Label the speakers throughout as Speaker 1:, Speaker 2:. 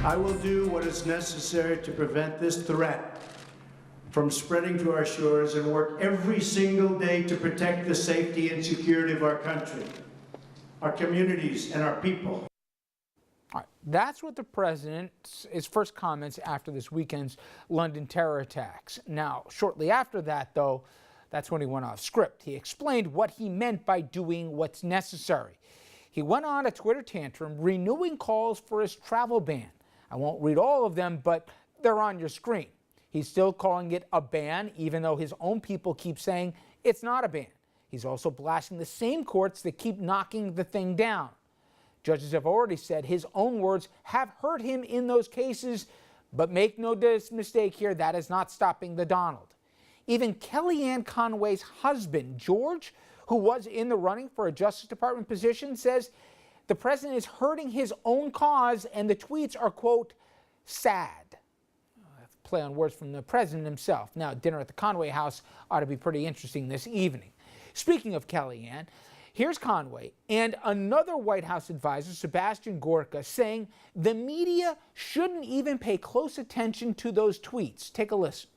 Speaker 1: I will do what is necessary to prevent this threat from spreading to our shores and work every single day to protect the safety and security of our country, our communities, and our people.
Speaker 2: All right, that's what the his first comments after this weekend's London terror attacks. Now, shortly after that, though, that's when he went off script. He explained what he meant by doing what's necessary. He went on a Twitter tantrum, renewing calls for his travel ban. I won't read all of them, but they're on your screen. He's still calling it a ban, even though his own people keep saying it's not a ban. He's also blasting the same courts that keep knocking the thing down. Judges have already said his own words have hurt him in those cases, but make no mistake here, that is not stopping the Donald. Even Kellyanne Conway's husband, George, who was in the running for a Justice Department position, says the president is hurting his own cause and the tweets are, quote, sad. Play on words from the president himself. Now, dinner at the Conway house ought to be pretty interesting this evening. Speaking of Kellyanne, here's Conway and another White House advisor, Sebastian Gorka, saying the media shouldn't even pay close attention to those tweets. Take a listen.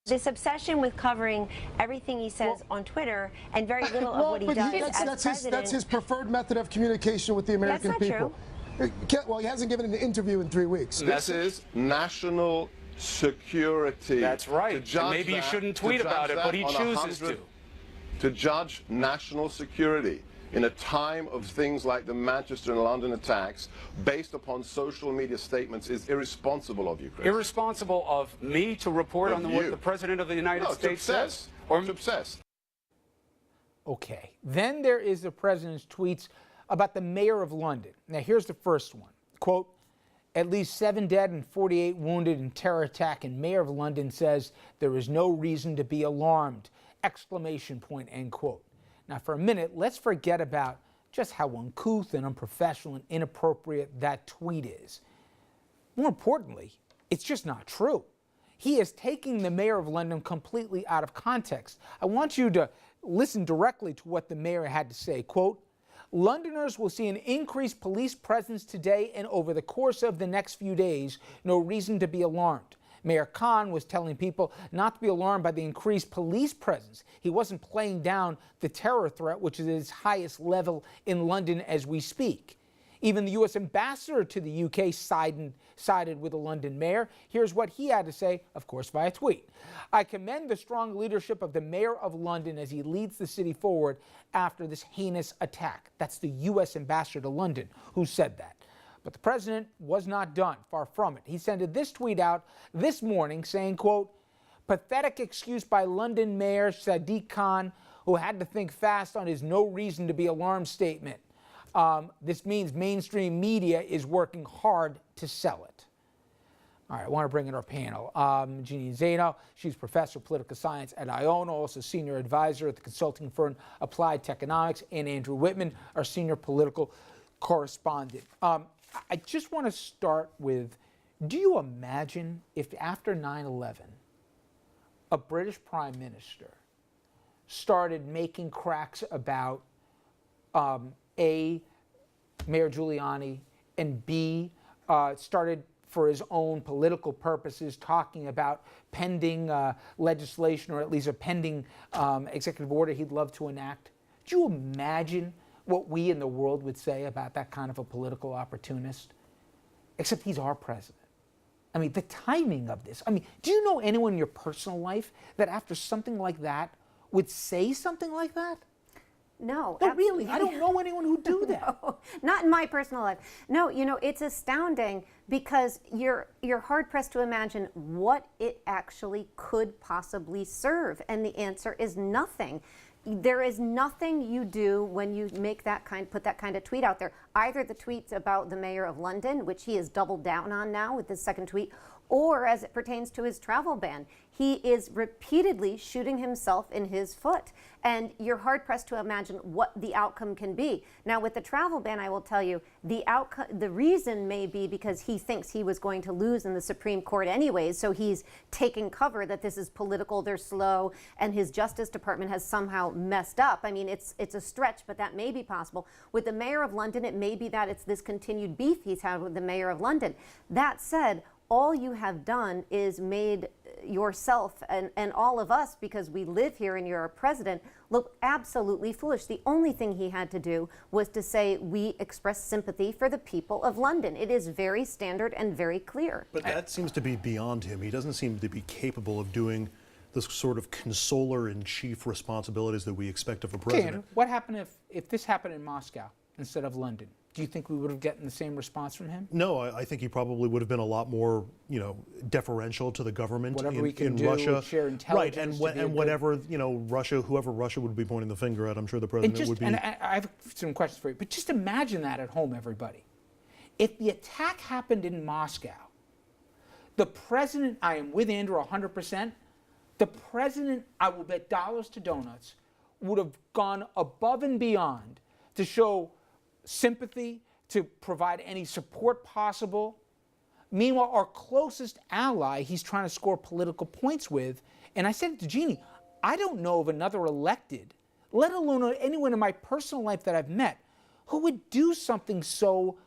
Speaker 3: This obsession with covering everything he says on Twitter and very little of what he does as president.
Speaker 4: That's his preferred method of communication with the American people. That's not true. Well, he hasn't given an interview in 3 weeks.
Speaker 5: This is national security.
Speaker 6: That's right. Maybe you shouldn't tweet about it, but he chooses to.
Speaker 5: To judge national security in a time of things like the Manchester and London attacks based upon social media statements is irresponsible of you, Chris.
Speaker 6: Irresponsible of me to report on what the President of the United States says?
Speaker 5: Or to obsess.
Speaker 2: Okay. Then there is the president's tweets about the mayor of London. Now, here's the first one. Quote, at least 7 dead and 48 wounded in terror attack, and mayor of London says there is no reason to be alarmed. Exclamation point, end quote. Now, for a minute, let's forget about just how uncouth and unprofessional and inappropriate that tweet is. More importantly, it's just not true. He is taking the mayor of London completely out of context. I want you to listen directly to what the mayor had to say. Quote, Londoners will see an increased police presence today and over the course of the next few days. No reason to be alarmed. Mayor Khan was telling people not to be alarmed by the increased police presence. He wasn't playing down the terror threat, which is at its highest level in London as we speak. Even the U.S. ambassador to the UK sided with the London mayor. Here's what he had to say, of course, via tweet. I commend the strong leadership of the mayor of London as he leads the city forward after this heinous attack. That's the U.S. ambassador to London who said that. But the president was not done, far from it. He sent this tweet out this morning saying, quote, pathetic excuse by London Mayor Sadiq Khan, who had to think fast on his no reason to be alarmed statement. This means mainstream media is working hard to sell it. All right, I want to bring in our panel. Jeanne Zaino, she's professor of political science at Iona, also senior advisor at the consulting firm Applied Techonomics, and Andrew Whitman, our senior political correspondent. I just want to start with, do you imagine if after 9/11, a British prime minister started making cracks about A, Mayor Giuliani, and B, started for his own political purposes talking about pending legislation, or at least a pending executive order he'd love to enact? Do you imagine what we in the world would say about that kind of a political opportunist? Except he's our president. I mean, the timing of this. I mean, do you know anyone in your personal life that after something like that would say something like that?
Speaker 3: No,
Speaker 2: really, I don't know anyone who'd do that.
Speaker 3: No, not in my personal life. No, you know, it's astounding because you're hard pressed to imagine what it actually could possibly serve, and the answer is nothing. There is nothing you do when you make put that kind of tweet out there. Either the tweets about the mayor of London, which he has doubled down on now with his second tweet, or as it pertains to his travel ban. He is repeatedly shooting himself in his foot, and you're hard-pressed to imagine what the outcome can be. Now, with the travel ban, I will tell you, the reason may be because he thinks he was going to lose in the Supreme Court anyways, so he's taking cover that this is political, they're slow, and his Justice Department has somehow messed up. I mean, it's a stretch, but that may be possible. With the Mayor of London, it may be that it's this continued beef he's had with the Mayor of London. That said, all you have done is made yourself and all of us, because we live here and you're a president, look absolutely foolish. The only thing he had to do was to say, we express sympathy for the people of London. It is very standard and very clear.
Speaker 7: But that seems to be beyond him. He doesn't seem to be capable of doing the sort of consoler-in-chief responsibilities that we expect of a president.
Speaker 2: Okay, Andrew, what happened if this happened in Moscow instead of London? Do you think we would have gotten the same response from him?
Speaker 7: No, I think he probably would have been a lot more, deferential to the government
Speaker 2: whatever we can
Speaker 7: in
Speaker 2: do,
Speaker 7: Russia.
Speaker 2: share intelligence,
Speaker 7: right? And whatever whoever Russia would be pointing the finger at, I'm sure the president would be. And
Speaker 2: I have some questions for you, but just imagine that at home, everybody. If the attack happened in Moscow, the president, I am with Andrew 100%. The president, I will bet dollars to donuts, would have gone above and beyond to show sympathy, to provide any support possible. Meanwhile, our closest ally, he's trying to score political points with, and I said it to Jeanne, I don't know of another elected, let alone anyone in my personal life that I've met, who would do something so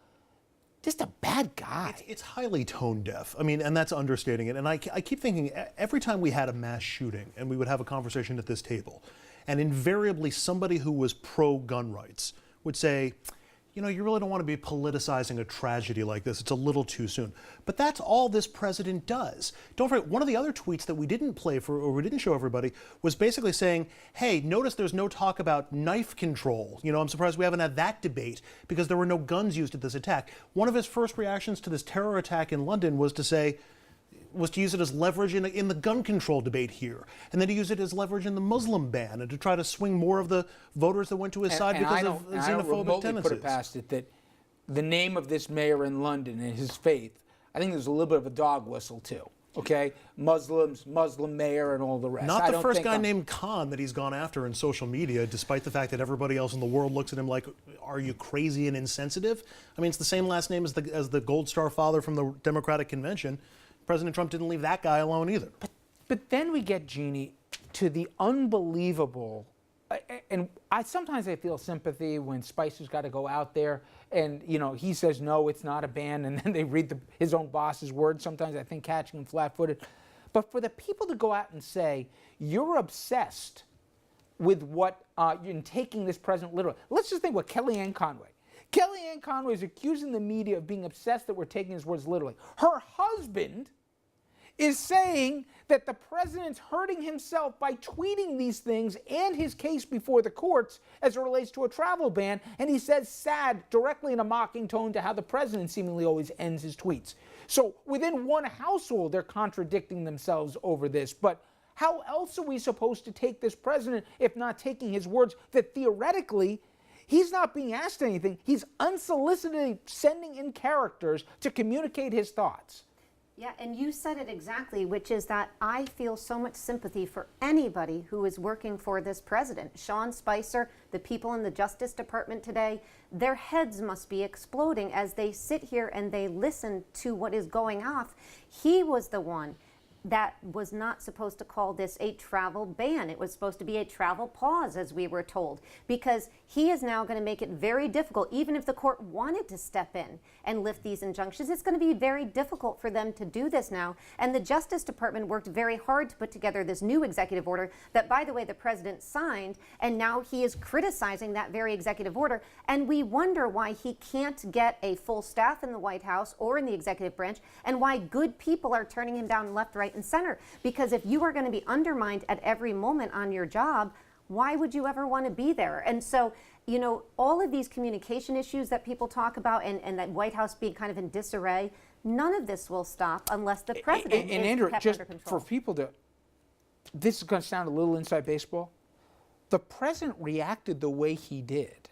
Speaker 2: just a bad guy.
Speaker 7: It's highly tone deaf. I mean, and that's understating it. And I keep thinking, every time we had a mass shooting and we would have a conversation at this table, and invariably somebody who was pro-gun rights would say, you really don't want to be politicizing a tragedy like this. It's a little too soon. But that's all this president does. Don't forget, one of the other tweets that we didn't play or we didn't show everybody was basically saying, hey, notice there's no talk about knife control. I'm surprised we haven't had that debate because there were no guns used at this attack. One of his first reactions to this terror attack in London was to use it as leverage in the gun control debate here. And then to use it as leverage in the Muslim ban and to try to swing more of the voters that went to his side because of xenophobic
Speaker 2: I don't remotely
Speaker 7: tendencies.
Speaker 2: put it past it that the name of this mayor in London and his faith, I think there's a little bit of a dog whistle too. Okay? Muslims, Muslim mayor, and all the rest.
Speaker 7: Not the first guy named Khan that he's gone after in social media, despite the fact that everybody else in the world looks at him like, are you crazy and insensitive? I mean, it's the same last name as the Gold Star father from the Democratic Convention. President Trump didn't leave that guy alone either.
Speaker 2: But then we get, Jeanne, to the unbelievable, and sometimes I feel sympathy when Spicer's got to go out there and, he says, no, it's not a ban, and then they read his own boss's words, sometimes I think catching him flat-footed. But for the people to go out and say, you're obsessed with in taking this president literally. Let's just think what Kellyanne Conway. Kellyanne Conway is accusing the media of being obsessed that we're taking his words literally. Her husband is saying that the president's hurting himself by tweeting these things and his case before the courts as it relates to a travel ban, and he says sad directly in a mocking tone to how the president seemingly always ends his tweets. So within one household, they're contradicting themselves over this. But how else are we supposed to take this president if not taking his words that theoretically he's not being asked anything. He's unsolicitedly sending in characters to communicate his thoughts.
Speaker 3: Yeah, and you said it exactly, which is that I feel so much sympathy for anybody who is working for this president. Sean Spicer, the people in the Justice Department today, their heads must be exploding as they sit here and they listen to what is going off. He was the one that was not supposed to call this a travel ban. It was supposed to be a travel pause, as we were told, because he is now going to make it very difficult. Even if the court wanted to step in and lift these injunctions, it's going to be very difficult for them to do this now. And the Justice Department worked very hard to put together this new executive order that, by the way, the president signed, and now he is criticizing that very executive order. And we wonder why he can't get a full staff in the White House or in the executive branch, and why good people are turning him down left, right, and center. Because if you are going to be undermined at every moment on your job, why would you ever want to be there? And so, all of these communication issues that people talk about and that White House being kind of in disarray, none of this will stop unless the president is
Speaker 2: Andrew,
Speaker 3: kept
Speaker 2: just
Speaker 3: under control.
Speaker 2: for people to, this is going to sound a little inside baseball. The president reacted the way he did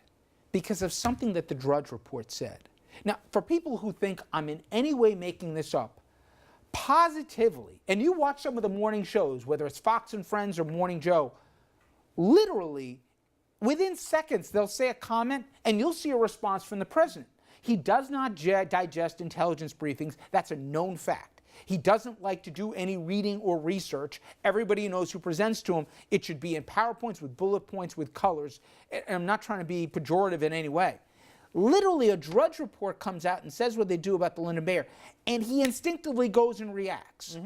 Speaker 2: because of something that the Drudge Report said. Now, for people who think I'm in any way making this up, positively, and you watch some of the morning shows, whether it's Fox and Friends or Morning Joe, literally within seconds they'll say a comment and you'll see a response from the president. He does not digest intelligence briefings. That's a known fact. He doesn't like to do any reading or research. Everybody knows who presents to him. It should be in PowerPoints with bullet points with colors. And I'm not trying to be pejorative in any way. Literally, a Drudge Report comes out and says what they do about the Lyndon Bayer, and he instinctively goes and reacts.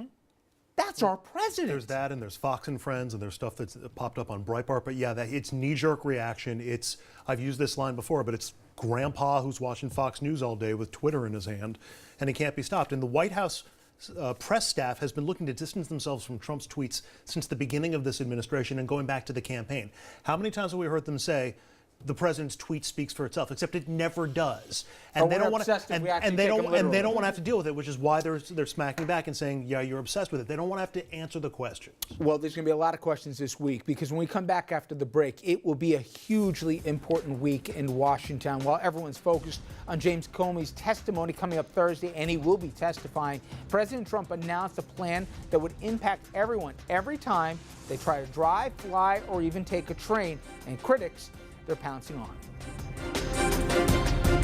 Speaker 2: That's our president.
Speaker 7: There's that, and there's Fox and Friends, and there's stuff that's popped up on Breitbart. But yeah, it's knee-jerk reaction. I've used this line before, but it's grandpa who's watching Fox News all day with Twitter in his hand, and he can't be stopped. And the White House press staff has been looking to distance themselves from Trump's tweets since the beginning of this administration and going back to the campaign. How many times have we heard them say, the president's tweet speaks for itself, except it never does. And they don't want to and they don't want to have to deal with it, which is why they're smacking back and saying, yeah, you're obsessed with it. They don't want to have to answer the questions.
Speaker 2: Well, there's going to be a lot of questions this week, because when we come back after the break, it will be a hugely important week in Washington. While everyone's focused on James Comey's testimony coming up Thursday, and he will be testifying, President Trump announced a plan that would impact everyone every time they try to drive, fly, or even take a train. And critics, they're pouncing on.